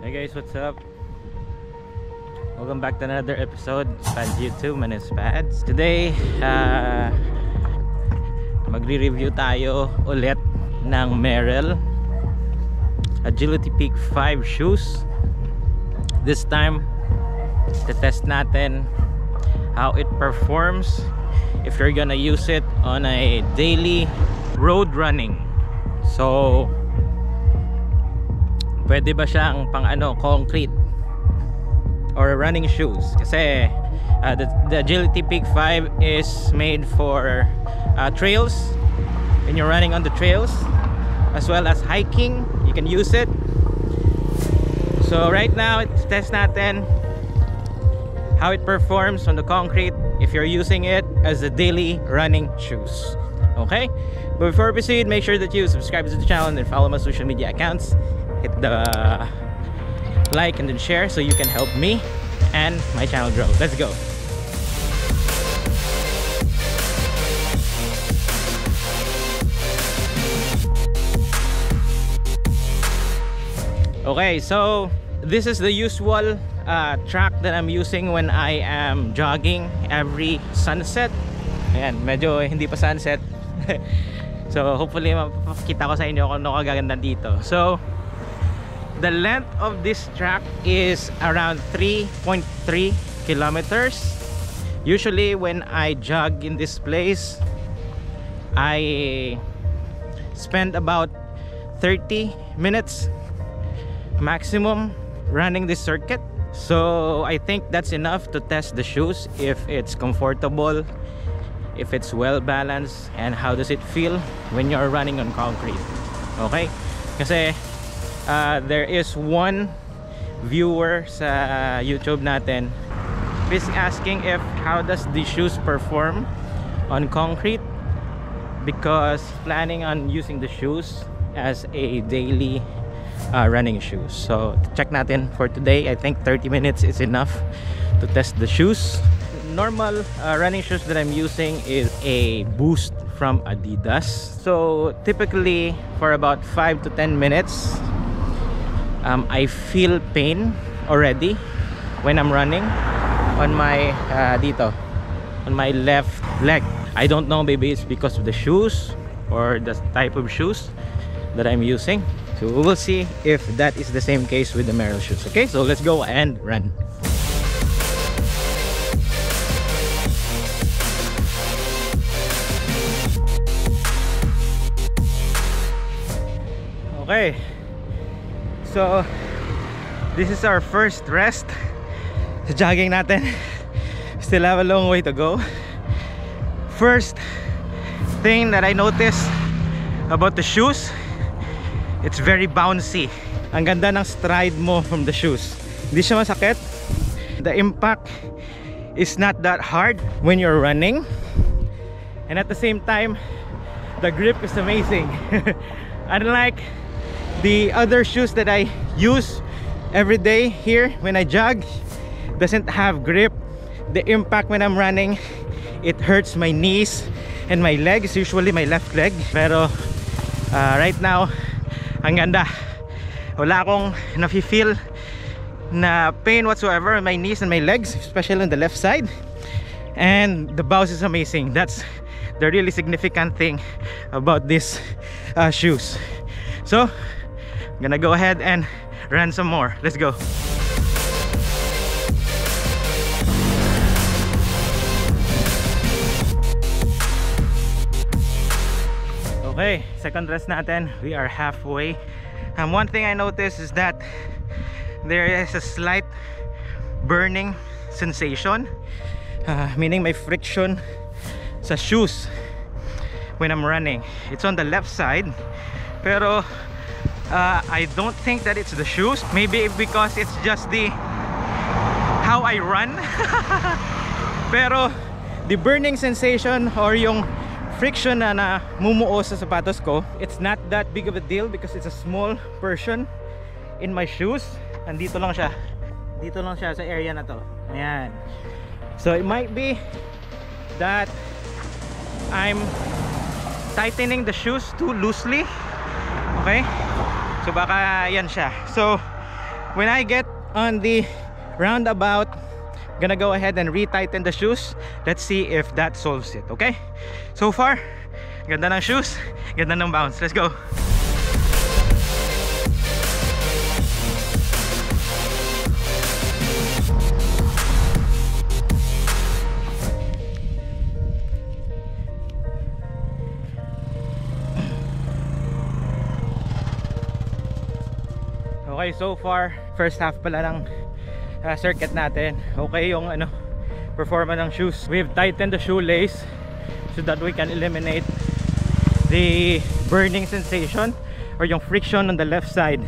Hey guys, what's up? Welcome back to another episode Spads YouTube. My name is Spads. Today, magre-review tayo ulit ng Merrell Agility Peak 5 shoes. This time, test natin how it performs if you're gonna use it on a daily road running. So, pwede ba siyang pang concrete or running shoes? Kasi the Agility Peak 5 is made for trails, when you're running on the trails, as well as hiking. You can use it. So right now, test natin how it performs on the concrete if you're using it as a daily running shoes. Okay, but before we proceed, make sure that you subscribe to the channel and follow my social media accounts. Hit the like and then share so you can help me and my channel grow. Let's go. Okay, so this is the usual track that I'm using when I am jogging every sunset. Ayan, medyo hindi pa sunset. So hopefully mapapakita ko sa inyo kung ano kagaganda dito. So the length of this track is around 3.3 kilometers. Usually when I jog in this place, I spend about 30 minutes maximum running this circuit. So I think that's enough to test the shoes, if it's comfortable, if it's well balanced, and how does it feel when you're running on concrete. Okay, kasi there is one viewer sa YouTube natin is asking if how does the shoes perform on concrete, because planning on using the shoes as a daily running shoes. So check natin for today. I think 30 minutes is enough to test the shoes. Normal running shoes that I'm using is a Boost from Adidas. So typically for about 5 to 10 minutes I feel pain already when I'm running on my dito, on my left leg. I don't know, maybe it's because of the shoes or the type of shoes that I'm using. So we'll see if that is the same case with the Merrell shoes. Okay, so let's go and run. Okay, so this is our first rest sa jogging natin. Still have a long way to go. First thing that I noticed about the shoes, it's very bouncy. Ang ganda ng stride mo from the shoes. Hindi siya masakit. The impact is not that hard when you're running, and at the same time the grip is amazing. Unlike the other shoes that I use every day here when I jog, doesn't have grip. The impact when I'm running, it hurts my knees and my legs, usually my left leg. Pero right now, ang ganda. Wala akong nafe-feel na pain whatsoever on my knees and my legs, especially on the left side. And the bounce is amazing. That's the really significant thing about these shoes. So I'm gonna go ahead and run some more. Let's go. Okay, second rest natin. We are halfway. One thing I noticed is that there is a slight burning sensation, meaning my friction sa shoes when I'm running. It's on the left side, pero I don't think that it's the shoes. Maybe because it's just the how I run. Pero the burning sensation or yung friction na namumuo sa sapatos ko, it's not that big of a deal because it's a small portion in my shoes. Andito lang siya. Dito lang siya sa area na to. Ayan. So it might be that I'm tightening the shoes too loosely. Okay? So baka yan siya. So when I get on the roundabout, gonna go ahead and retighten the shoes. Let's see if that solves it. Okay, so far ganda ng shoes, ganda ng bounce. Let's go. Okay, so far first half pala ng circuit natin. Okay yung performance ng shoes. We've tightened the shoelace so that we can eliminate the burning sensation or yung friction on the left side.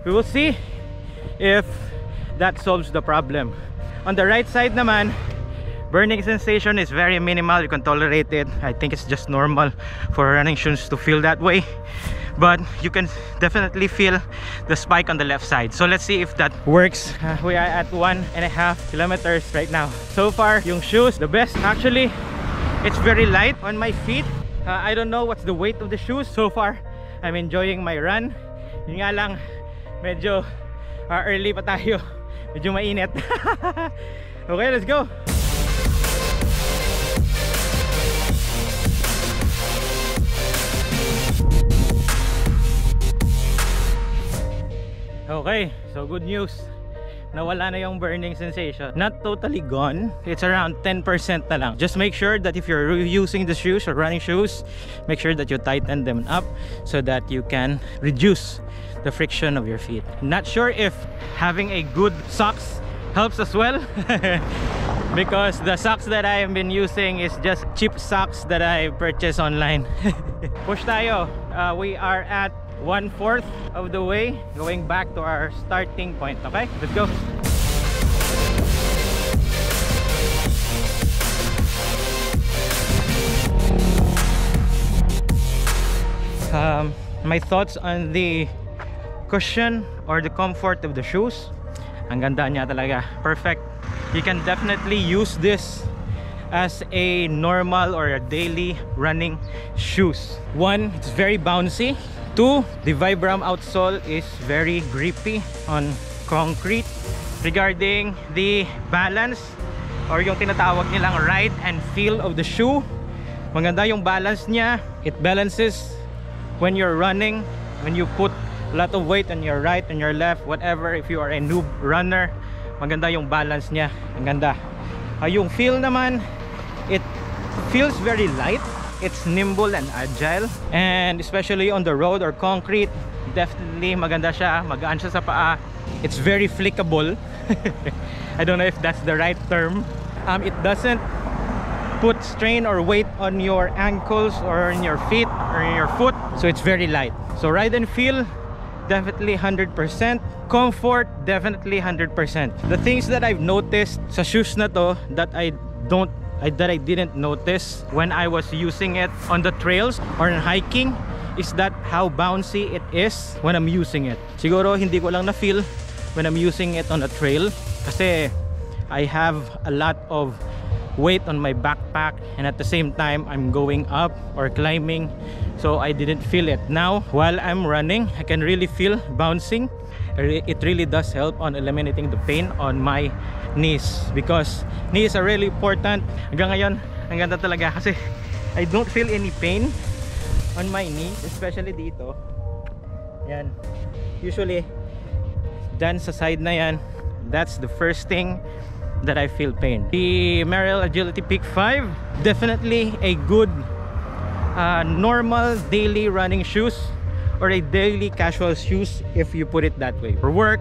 We will see if that solves the problem. On the right side naman, burning sensation is very minimal. You can tolerate it. I think it's just normal for running shoes to feel that way, but you can definitely feel the spike on the left side. So let's see if that works. We are at 1.5 kilometers right now. So far yung shoes, the best actually. It's very light on my feet. I don't know what's the weight of the shoes. So far I'm enjoying my run. Yun nga lang, medyo early pa tayo, medyo mainit. Okay, let's go. Okay, so good news. Nawala na yung burning sensation. Not totally gone. It's around 10% na lang. Just make sure that if you're using the shoes or running shoes, make sure that you tighten them up so that you can reduce the friction of your feet. Not sure if having a good socks helps as well. Because the socks that I have been using is just cheap socks that I purchased online. Push tayo. We are at 1/4 of the way going back to our starting point. Okay, let's go. My thoughts on the cushion or the comfort of the shoes. Ang ganda niya talaga, perfect. You can definitely use this as a normal or a daily running shoes. One, it's very bouncy. Two, the Vibram outsole is very grippy on concrete. Regarding the balance or yung tinatawag nilang ride and feel of the shoe, maganda yung balance niya. It balances when you're running, when you put a lot of weight on your right and your left, whatever. If you are a noob runner, maganda yung balance niya. Ang ganda. Yung feel naman, it feels very light. It's nimble and agile, and especially on the road or concrete, definitely maganda siya, magaan siya sa paa. It's very flickable. I don't know if that's the right term. It doesn't put strain or weight on your ankles or in your feet or in your foot, so it's very light. So ride and feel, definitely 100%. Comfort, definitely 100%. The things that I've noticed sa shoes na to that I didn't notice when I was using it on the trails or in hiking is that how bouncy it is when I'm using it. Siguro hindi ko lang na-feel when I'm using it on a trail kasi I have a lot of weight on my backpack, and at the same time I'm going up or climbing, so I didn't feel it. Now while I'm running, I can really feel bouncing. It really does help on eliminating the pain on my knees, because knees are really important. Hanggang ngayon, ang ganda talaga kasi I don't feel any pain on my knees, especially dito. Yan. Usually, dyan sa side na yan, that's the first thing that I feel pain. The Merrell Agility Peak 5, definitely a good normal daily running shoes or a daily casual shoes if you put it that way. For work,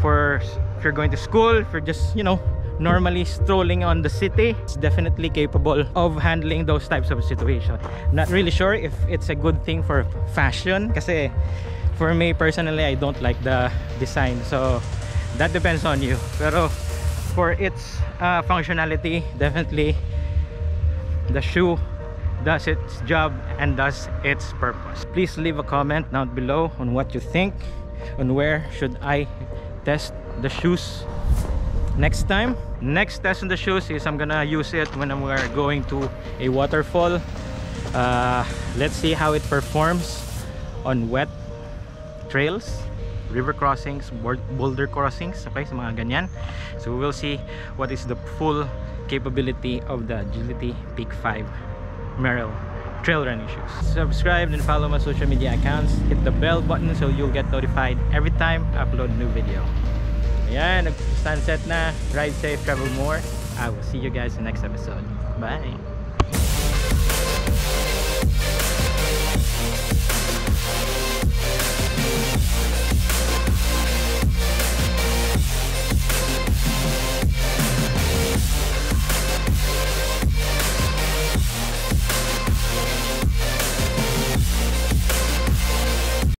if you're going to school, if you're just, normally strolling on the city, it's definitely capable of handling those types of situations. Not really sure if it's a good thing for fashion kasi for me personally, I don't like the design, so that depends on you. Pero for its functionality, definitely the shoe does its job and does its purpose. Please leave a comment down below on what you think, on where should I test the shoes next time. Next test on the shoes is I'm gonna use it when we're going to a waterfall. Let's see how it performs on wet trails. river crossings, boulder crossings, okay, sa mga ganyan. So we will see what is the full capability of the Agility Peak 5 Merrell trail running shoes. Subscribe and follow my social media accounts. Hit the bell button so you'll get notified every time I upload a new video. Ayan, nag-sunset na. Ride safe, travel more. I will see you guys in the next episode. Bye!